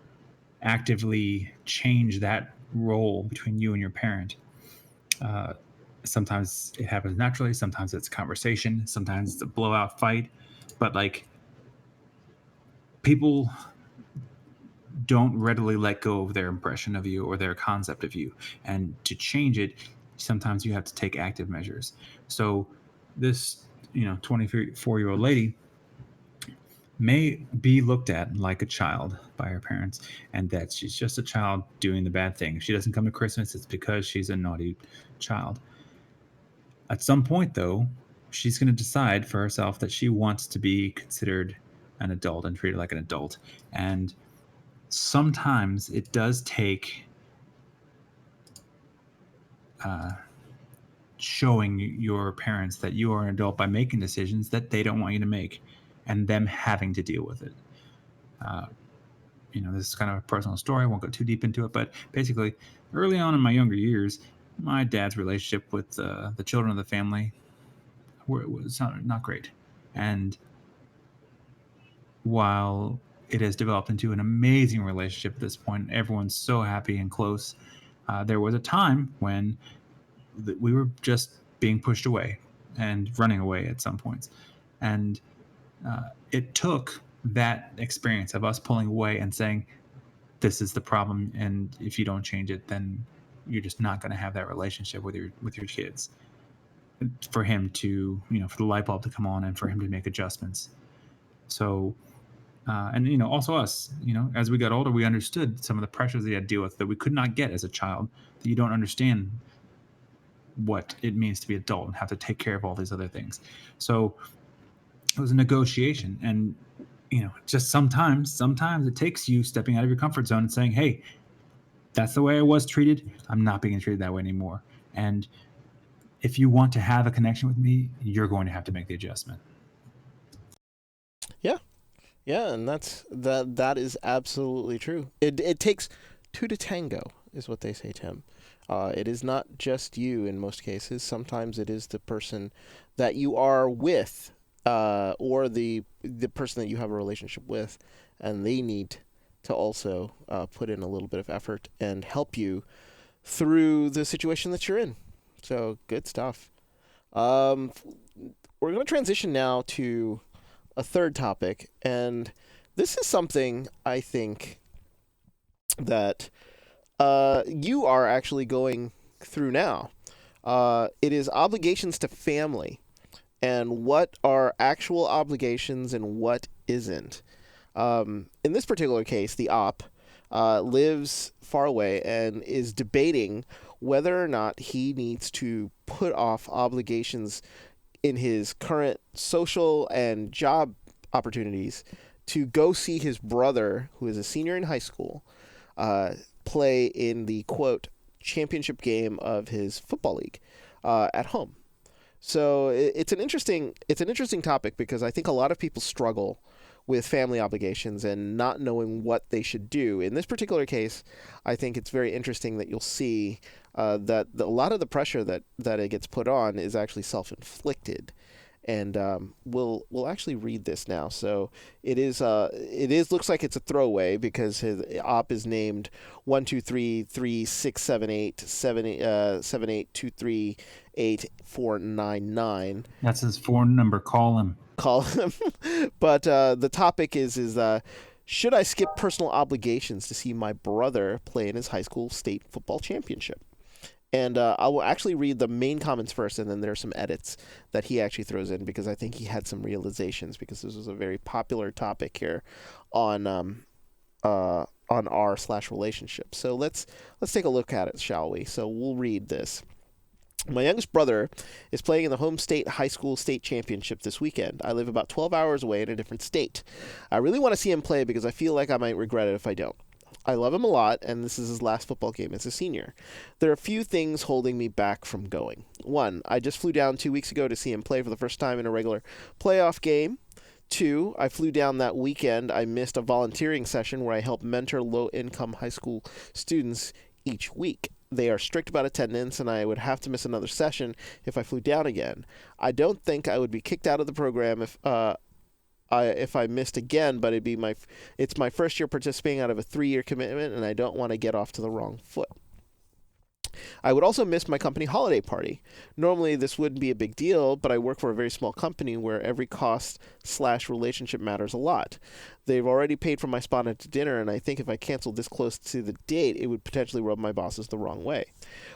actively change that role between you and your parent. Uh, Sometimes it happens naturally, sometimes it's conversation, sometimes it's a blowout fight, but like people don't readily let go of their impression of you or their concept of you. And to change it, sometimes you have to take active measures. So this, 24-year-old lady may be looked at like a child by her parents, and that she's just a child doing the bad thing. If she doesn't come to Christmas, it's because she's a naughty child. At some point, though, she's going to decide for herself that she wants to be considered an adult and treated like an adult. And sometimes it does take uh, showing your parents that you are an adult by making decisions that they don't want you to make and them having to deal with it. Uh, this is kind of a personal story. I won't go too deep into it, but basically, early on in my younger years, my dad's relationship with the children of the family was not great. And while it has developed into an amazing relationship at this point, everyone's so happy and close. There was a time when we were just being pushed away and running away at some points. And it took that experience of us pulling away and saying, this is the problem, and if you don't change it, then you're just not going to have that relationship with your kids. For him to, for the light bulb to come on and for him to make adjustments. So, and also us, as we got older, we understood some of the pressures that you had to deal with that we could not get as a child. That you don't understand what it means to be adult and have to take care of all these other things. So it was a negotiation, and just sometimes it takes you stepping out of your comfort zone and saying, hey, that's the way I was treated. I'm not being treated that way anymore. And if you want to have a connection with me, you're going to have to make the adjustment.
Yeah, yeah, and that is absolutely true. It takes two to tango, is what they say, Tim. It is not just you in most cases. Sometimes it is the person that you are with, or the person that you have a relationship with, and they need to also put in a little bit of effort and help you through the situation that you're in. So good stuff. Um, we're going to transition now to a third topic, and this is something I think that you are actually going through now. It is obligations to family, and what are actual obligations and what isn't. In this particular case, the op lives far away and is debating whether or not he needs to put off obligations in his current social and job opportunities to go see his brother, who is a senior in high school, uh, play in the quote championship game of his football league at home. So it's an interesting topic because I think a lot of people struggle with family obligations and not knowing what they should do. In this particular case, I think it's very interesting that you'll see that a lot of the pressure that it gets put on is actually self-inflicted. And we'll actually read this now. So it is looks like it's a throwaway because his op is named 123367878238499.
That's his phone number. Call him.
Call him. But the topic is should I skip personal obligations to see my brother play in his high school state football championship? And I will actually read the main comments first, and then there are some edits that he actually throws in because I think he had some realizations because this was a very popular topic here on r/relationship. So let's take a look at it, shall we? So we'll read this. My youngest brother is playing in the home state high school state championship this weekend. I live about 12 hours away in a different state. I really want to see him play because I feel like I might regret it if I don't. I love him a lot, and this is his last football game as a senior. There are a few things holding me back from going. One, I just flew down 2 weeks ago to see him play for the first time in a regular playoff game. Two, I flew down that weekend. I missed a volunteering session where I helped mentor low income high school students each week. They are strict about attendance, and I would have to miss another session if I flew down again. I don't think I would be kicked out of the program if I missed again, but it's my first year participating out of a 3-year commitment, and I don't want to get off to the wrong foot. I would also miss my company holiday party. Normally, this wouldn't be a big deal, but I work for a very small company where every cost/relationship matters a lot. They've already paid for my spot at dinner, and I think if I canceled this close to the date, it would potentially rub my bosses the wrong way.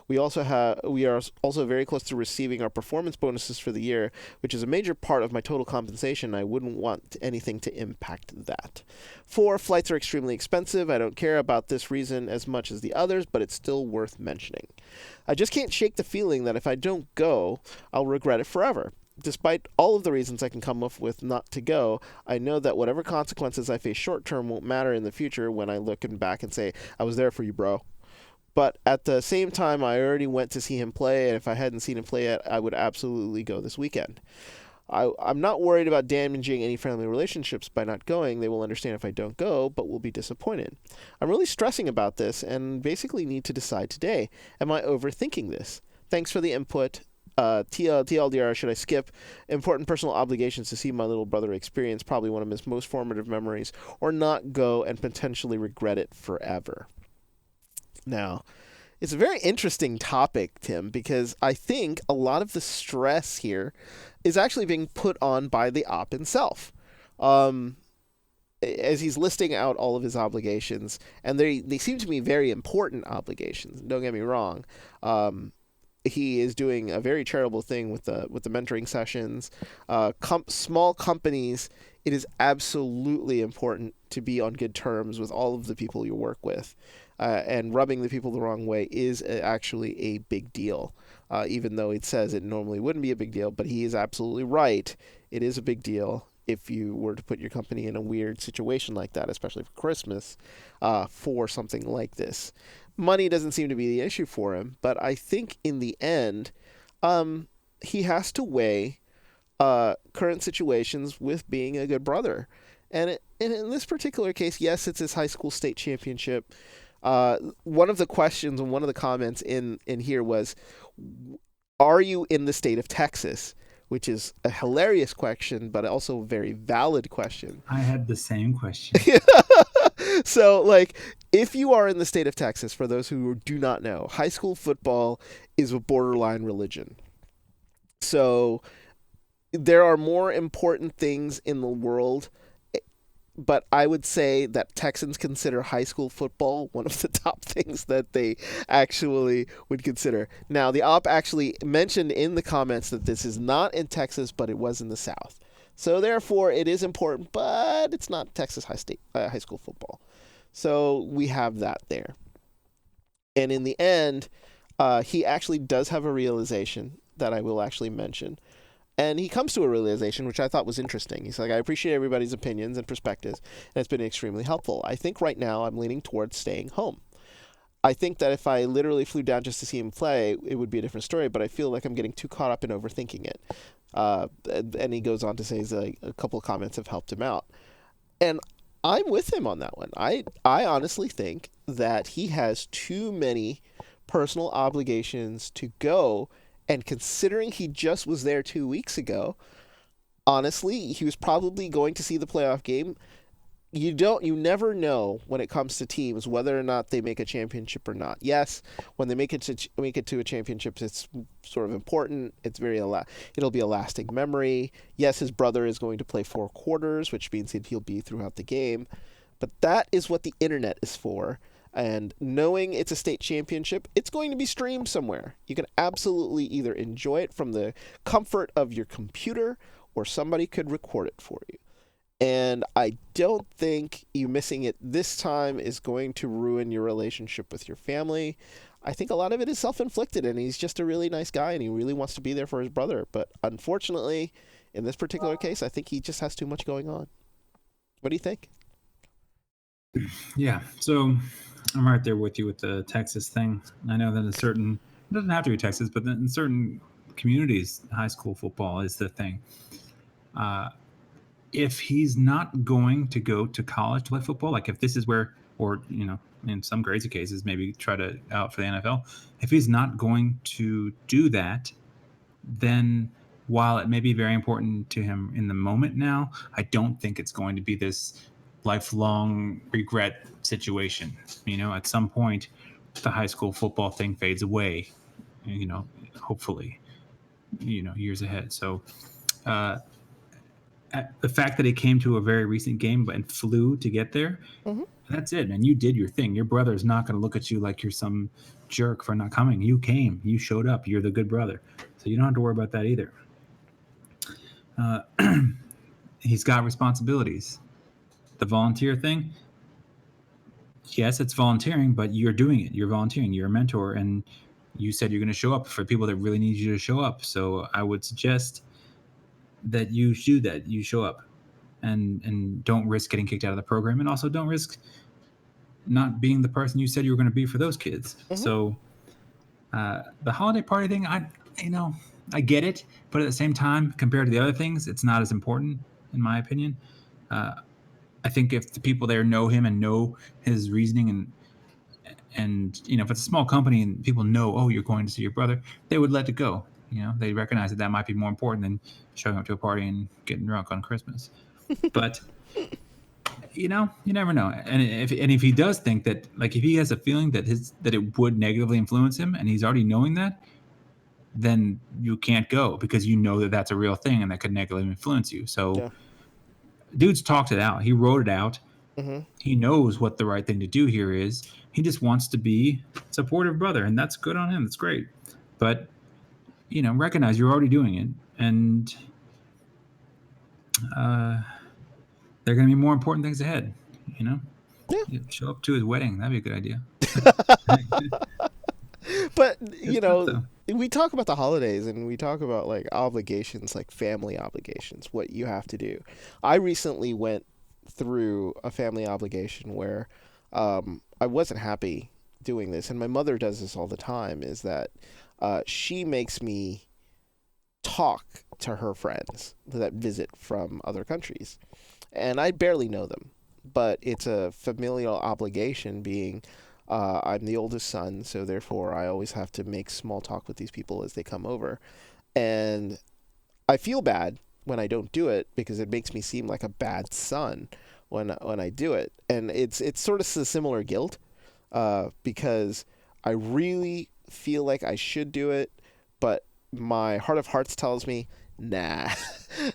We are also very close to receiving our performance bonuses for the year, which is a major part of my total compensation. I wouldn't want anything to impact that. 4, flights are extremely expensive. I don't care about this reason as much as the others, but it's still worth mentioning. I just can't shake the feeling that if I don't go, I'll regret it forever. Despite all of the reasons I can come up with not to go, I know that whatever consequences I face short term won't matter in the future when I look back and say, I was there for you, bro. But at the same time, I already went to see him play, and if I hadn't seen him play yet, I would absolutely go this weekend. I'm not worried about damaging any family relationships by not going. They will understand if I don't go, but will be disappointed. I'm really stressing about this and basically need to decide today. Am I overthinking this? Thanks for the input. TLDR, should I skip important personal obligations to see my little brother experience probably one of his most formative memories, or not go and potentially regret it forever? Now, it's a very interesting topic, Tim, because I think a lot of the stress here is actually being put on by the op himself. As he's listing out all of his obligations, and they seem to me very important obligations. Don't get me wrong. He is doing a very charitable thing with the mentoring sessions. Small companies, it is absolutely important to be on good terms with all of the people you work with. And rubbing the people the wrong way is actually a big deal, even though it says it normally wouldn't be a big deal. But he is absolutely right. It is a big deal if you were to put your company in a weird situation like that, especially for Christmas, for something like this. Money doesn't seem to be the issue for him, but I think in the end, he has to weigh current situations with being a good brother. And in this particular case, yes, it's his high school state championship. One of the questions and one of the comments in here was, are you in the state of Texas? Which is a hilarious question, but also a very valid question.
I had the same question.
So, if you are in the state of Texas, for those who do not know, high school football is a borderline religion. So, there are more important things in the world, but I would say that Texans consider high school football one of the top things that they actually would consider. Now, the op actually mentioned in the comments that this is not in Texas, but it was in the South. So, therefore, it is important, but it's not Texas high school football. So, we have that there. And in the end, he actually does have a realization that I will actually mention. And he comes to a realization, which I thought was interesting. He's like, I appreciate everybody's opinions and perspectives, and it's been extremely helpful. I think right now I'm leaning towards staying home. I think that if I literally flew down just to see him play, it would be a different story, but I feel like I'm getting too caught up in overthinking it. And he goes on to say a couple of comments have helped him out. And I'm with him on that one. I honestly think that he has too many personal obligations to go. And considering he just was there 2 weeks ago, honestly, he was probably going to see the playoff game. You never know when it comes to teams whether or not they make a championship or not. Yes, when they make it to a championship, it's sort of important. It's it'll be a lasting memory. Yes, his brother is going to play 4 quarters, which means that he'll be throughout the game. But that is what the internet is for. And knowing it's a state championship, it's going to be streamed somewhere. You can absolutely either enjoy it from the comfort of your computer, or somebody could record it for you. And I don't think you missing it this time is going to ruin your relationship with your family. I think a lot of it is self-inflicted, and he's just a really nice guy, and he really wants to be there for his brother. But unfortunately, in this particular case, I think he just has too much going on. What do you think?
Yeah. So I'm right there with you with the Texas thing. I know that in certain, it doesn't have to be Texas, but in certain communities, high school football is the thing. Uh, if he's not going to go to college to play football, like if this is where, or, in some crazy cases, maybe try to out for the NFL, if he's not going to do that, then while it may be very important to him in the moment now, I don't think it's going to be this lifelong regret situation. At some point, the high school football thing fades away, hopefully, years ahead. So, uh, the fact that he came to a very recent game and flew to get there,
Hmm.
that's it, man. You did your thing. Your brother's not going to look at you like you're some jerk for not coming. You came, you showed up, you're the good brother. So you don't have to worry about that either. Uh, he's got responsibilities. The volunteer thing, yes, it's volunteering, but you're doing it. You're volunteering. You're a mentor, and you said you're going to show up for people that really need you to show up. So I would suggest that you do that. You show up, and don't risk getting kicked out of the program, and also don't risk not being the person you said you were going to be for those kids.
Hmm.
So the holiday party thing, you know I get it, but at the same time, compared to the other things, it's not as important, in my opinion. Uh, I think if the people there know him and know his reasoning, and if it's a small company and people know, oh, you're going to see your brother, they would let it go. They recognize that that might be more important than showing up to a party and getting drunk on Christmas. But you never know. And if he does think that, like, if he has a feeling that it would negatively influence him, and he's already knowing that, then you can't go because you know that that's a real thing and that could negatively influence you. So,
Yeah.
dude's talked it out. He wrote it out.
Hmm.
He knows what the right thing to do here is. He just wants to be supportive brother, and that's good on him. That's great. But recognize you're already doing it, and uh, there are going to be more important things ahead. You know,
Yeah.
show up to his wedding. That'd be a good idea.
But
It's not though.
we talk about the holidays and we talk about like obligations, like family obligations, what you have to do. I recently went through a family obligation where I wasn't happy doing this, and my mother does this all the time. Is that she makes me talk to her friends that visit from other countries, and I barely know them, but it's a familial obligation. Being I'm the oldest son, so therefore I always have to make small talk with these people as they come over, and I feel bad when I don't do it because it makes me seem like a bad son when I do it, and it's sort of a similar guilt because I really feel like I should do it, but my heart of hearts tells me, nah,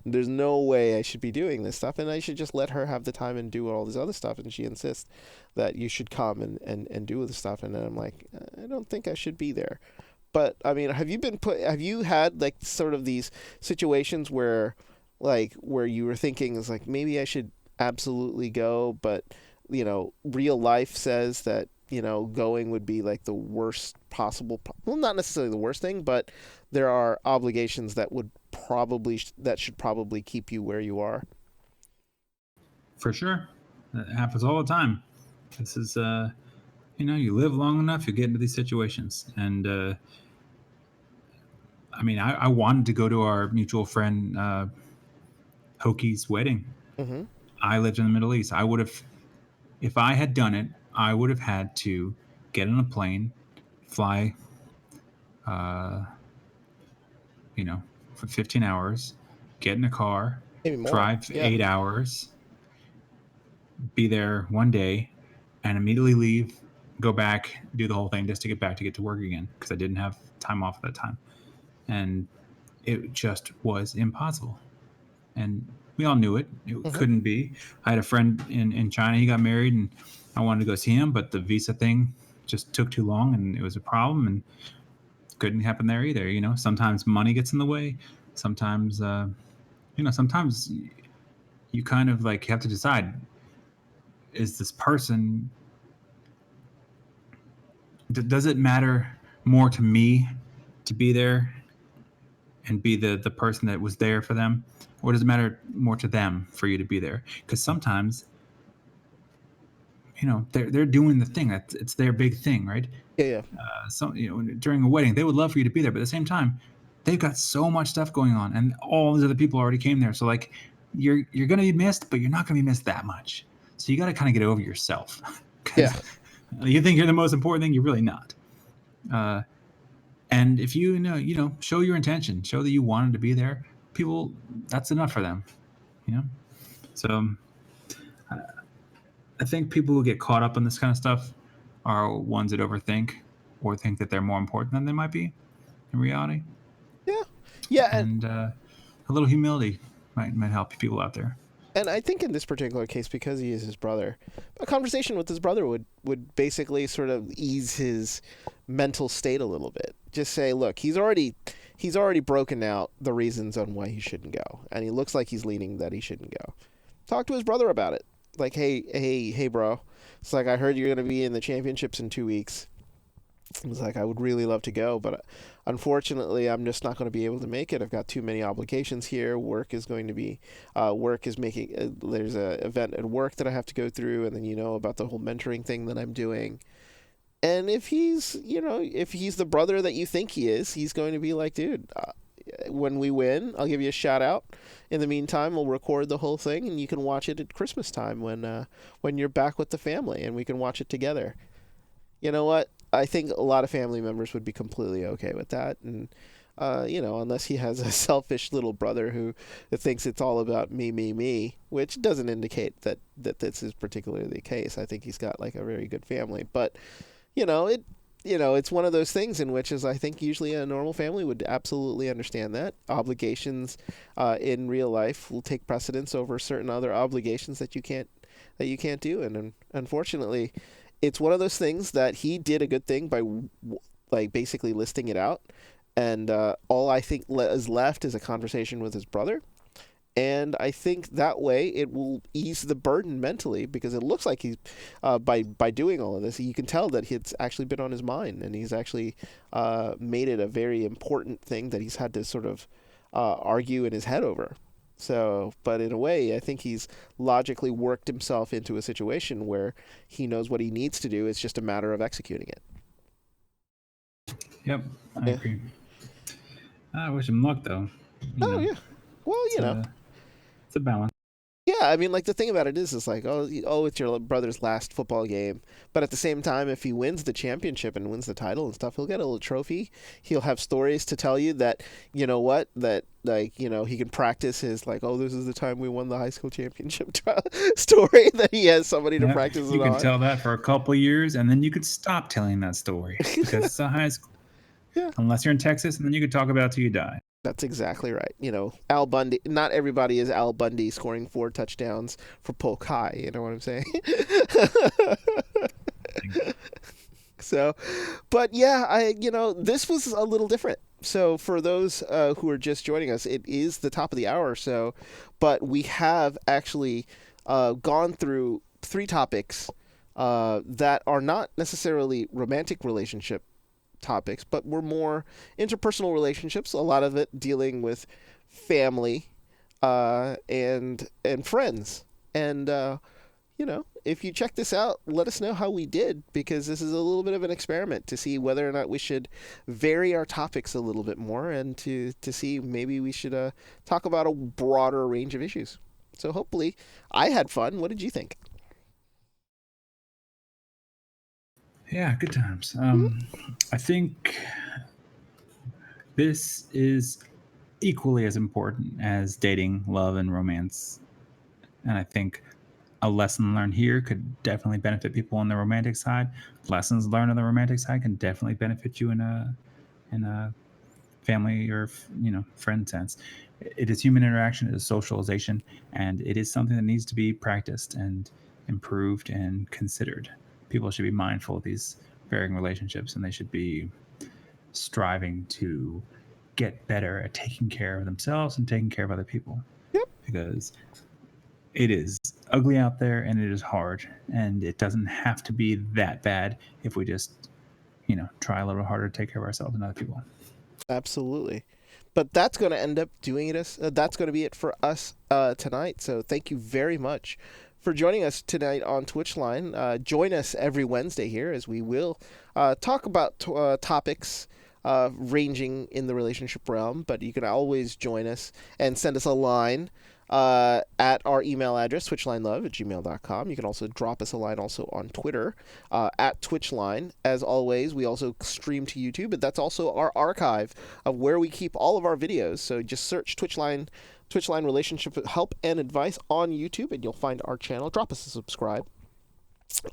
there's no way I should be doing this stuff, and I should just let her have the time and do all this other stuff. And she insists that you should come and do the stuff, and then I'm like, I don't think I should be there. But I mean, have you had like sort of these situations where, like, where you were thinking is like maybe I should absolutely go, but real life says that going would be like the worst possible. Well, not necessarily the worst thing, but there are obligations that should probably keep you where you are.
For sure, that happens all the time. This is you live long enough, you get into these situations, and I mean, I wanted to go to our mutual friend Hoki's wedding.
Mm-hmm.
I lived in the Middle East. I would have, if I had done it, I would have had to get on a plane, fly, uh, you know, for 15 hours, get in a car,
Maybe more.
drive
Yeah.
8 hours, be there one day, and immediately leave, go back, do the whole thing just to get back to get to work again because I didn't have time off at that time. And it just was impossible. And we all knew it. It
Mm-hmm.
couldn't be. I had a friend in China. He got married, and I wanted to go see him, but the visa thing just took too long, and it was a problem, and couldn't happen there either. Sometimes money gets in the way. Sometimes, sometimes you kind of like have to decide: is this person? Does it matter more to me to be there and be the person that was there for them, or does it matter more to them for you to be there? Because sometimes they're doing the thing. It's their big thing, right?
Yeah, yeah,
During a wedding, they would love for you to be there, but at the same time, they've got so much stuff going on, and all these other people already came there. So like, you're gonna be missed, but you're not gonna be missed that much. So you got to kind of get over yourself,
yeah,
because you think you're the most important thing. You're really not. Uh, and if show your intention, show that you wanted to be there. People, that's enough for them. You know. So I think people who get caught up in this kind of stuff are ones that overthink or think that they're more important than they might be in reality.
yeah, yeah,
And a little humility might help people out there.
and I think in this particular case, because he is his brother, a conversation with his brother would basically sort of ease his mental state a little bit. Just say, look, he's already broken out the reasons on why he shouldn't go, and he looks like he's leaning that he shouldn't go. Talk to his brother about it. Like, hey, bro. It's like, I heard you're gonna be in the championships in 2 weeks. It's like, I would really love to go, but unfortunately, I'm just not going to be able to make it. I've got too many obligations here. Work is making. There's a event at work that I have to go through, and then about the whole mentoring thing that I'm doing. And if he's the brother that you think he is, he's going to be like, dude, when we win, I'll give you a shout out. In the meantime, we'll record the whole thing, and you can watch it at Christmas time when you're back with the family, and we can watch it together. You know what? I think a lot of family members would be completely okay with that, and unless he has a selfish little brother who thinks it's all about me, me, me, which doesn't indicate that this is particularly the case. I think he's got like a very good family, but it. It's one of those things in which is I think usually a normal family would absolutely understand that obligations in real life will take precedence over certain other obligations that you can't do, and unfortunately, it's one of those things that he did a good thing by like basically listing it out, and all I think is left is a conversation with his brother, and I think that way it will ease the burden mentally because it looks like he's by doing all of this, you can tell that it's actually been on his mind, and he's actually made it a very important thing that he's had to sort of argue in his head over. So, but in a way, I think he's logically worked himself into a situation where he knows what he needs to do. It's just a matter of executing it.
Yep, I
Yeah.
agree. I wish him luck, though.
Oh yeah. Well,
it's it's a balance.
yeah. I mean, like the thing about it is like, oh, it's your brother's last football game. But at the same time, if he wins the championship and wins the title and stuff, he'll get a little trophy. He'll have stories to tell you that you know what that like he can practice his like, oh, this is the time we won the high school championship story that he has somebody to
Yep,
practice
you
it
can
on.
tell that for a couple years, and then you could stop telling that story because it's a high school.
Yeah.
Unless you're in Texas, and then you could talk about it till you die.
That's exactly right. Al Bundy. Not everybody is Al Bundy scoring 4 touchdowns for Polk High. You know what I'm saying? So, but yeah, this was a little different. So for those who are just joining us, it is the top of the hour. So, but we have actually gone through 3 topics that are not necessarily romantic relationship topics, but were more interpersonal relationships. A lot of it dealing with family and friends. And if you check this out, let us know how we did because this is a little bit of an experiment to see whether or not we should vary our topics a little bit more and to see maybe we should talk about a broader range of issues. So hopefully, I had fun. What did you think?
Yeah, good times.
Mhm.
I think this is equally as important as dating, love, and romance. And I think a lesson learned here could definitely benefit people on the romantic side. Lessons learned on the romantic side can definitely benefit you in a family or friend sense. It is human interaction, it is socialization, and it is something that needs to be practiced and improved and considered. People should be mindful of these varying relationships, and they should be striving to get better at taking care of themselves and taking care of other people,
Yep.
because it is ugly out there and it is hard, and it doesn't have to be that bad if we just try a little harder to take care of ourselves and other people.
Absolutely. But that's going to end up doing it. That's going to be it for us tonight. So thank you very much for joining us tonight on Twitch Line. Join us every Wednesday here as we will talk about topics ranging in the relationship realm, but you can always join us and send us a line at our email address, twitchlinelove@gmail.com. You can also drop us a line also on Twitter at twitchline. As always, we also stream to YouTube, but that's also our archive of where we keep all of our videos. So just search Twitchline Relationship Help and Advice on YouTube, and you'll find our channel. Drop us a subscribe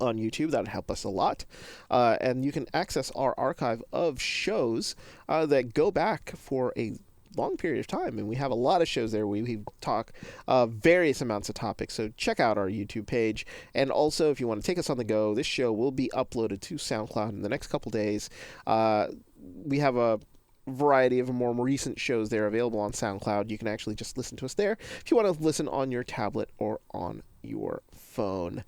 on YouTube. That would help us a lot. And you can access our archive of shows that go back for a long period of time, and we have a lot of shows there where we talk various amounts of topics. So check out our YouTube page, and also if you want to take us on the go, this show will be uploaded to SoundCloud in the next couple days. We have a variety of more recent shows there available on SoundCloud. You can actually just listen to us there if you want to listen on your tablet or on your phone.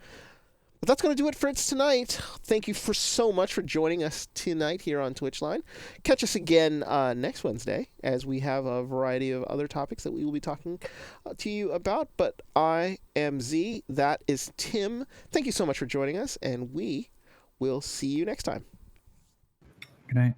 But that's going to do it for us tonight. Thank you so much for joining us tonight here on Twitchline. Catch us again next Wednesday as we have a variety of other topics that we will be talking to you about. But I am Z. That is Tim. Thank you so much for joining us, and we will see you next time.
Good night.